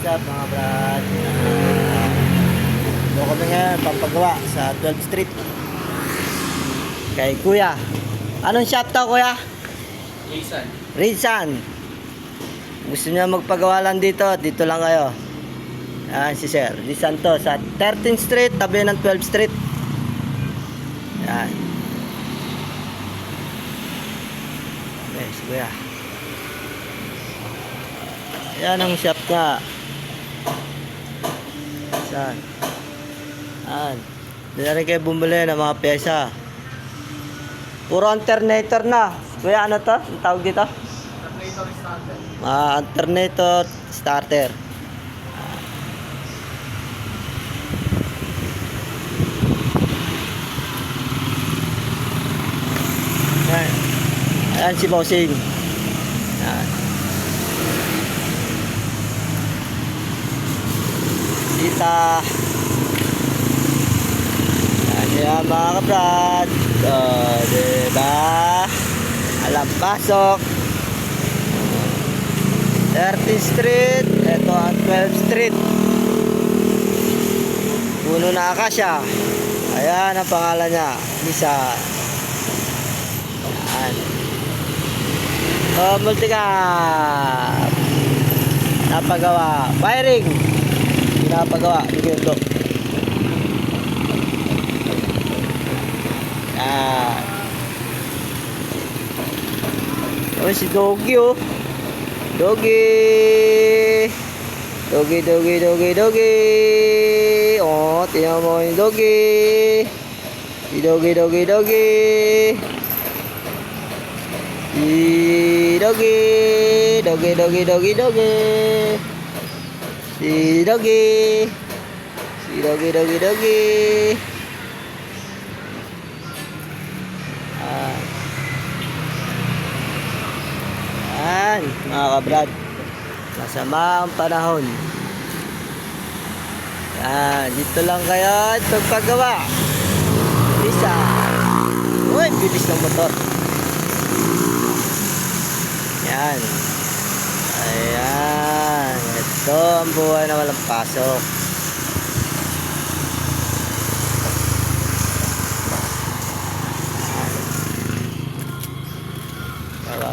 What's up mga brad? Doon kami ngayon papagawa sa 12th Street kay Kuya. Anong shop to, Kuya? Rizan. Rizan. Gusto niya magpagawa lang dito, dito lang kayo. Yan si Sir Rizan to sa 13th Street, tabi ng 12th Street. Yan. Okay, si Kuya. Yan ang shop niya. Saan? Yan. Doon na rin kayo bumili ng mga pyesa. Puro alternator na. Kuya, ano to? Ang tawag dito? Alternator starter. Alternator starter. Ayan. Ayan si Bossing. Ayan. Dita. Ayan mga kabrad. So, diba? Alam pasok. 30th Street. Ito ang 12th Street. Puno na akasya. Ayan ang pangalan niya. Lisa. Ayan. So, multicam. Napagawa. Wiring. Pinapagawa. Dito. Ayan. Oh, si Doggy, oh. Doggy. Doggy. Oh, tingnan mo yung Doggy. Si Doggy. Si Doggy. Doggy. Si Doggy. Ayan, mga kabrad. Masama ang panahon. Ayan, dito lang kayo at pagpagawa. Isa. Uy, bilis ng motor. Ayan. Ayan. Ito ang buhay na walang pasok.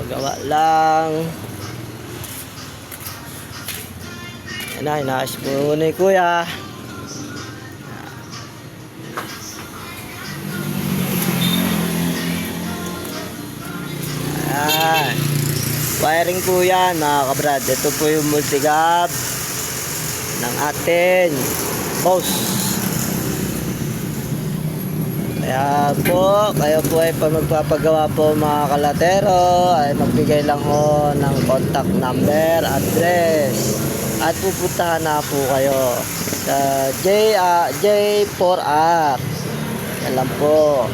Gawa lang. Yan na, inaayos mo ni Kuya. Ayan. Wiring po yan mga kabrad. Ito po yung multicab ng atin boss. Kaya po, kayo po ay pag magpapagawa po mga kalatero ay magbigay lang ho ng contact number, address at pupuntahan na po kayo sa J4R. Yan lang po.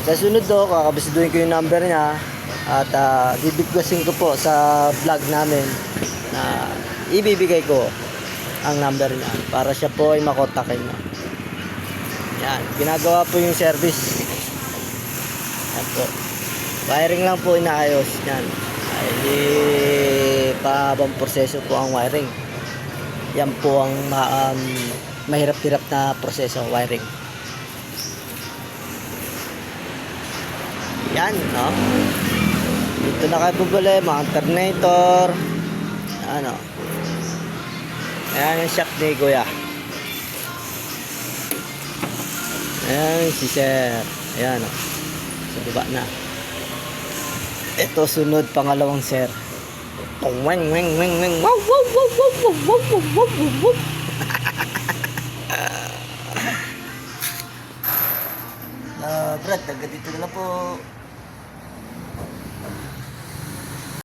Sa sunod do, kakabisiduhin ko yung number niya at bibigwasin ko po sa vlog namin na ibibigay ko ang number niya para siya po ay makontakin mo. Yan, ginagawa po yung service. Yan po. Wiring lang po inaayos. Yan. Ay, pahabang proseso po ang wiring. Yan po ang mahirap-hirap na proseso, wiring. Yan, no? Dito na kayo bubuli, mga alternator. Ano? Ayan yung shop ni Kuya. Ayan si Sir. Ayan o. Sa baba na. Ito sunod pangalawang Sir. Weng. Wow. Brad, taga dito na lang po.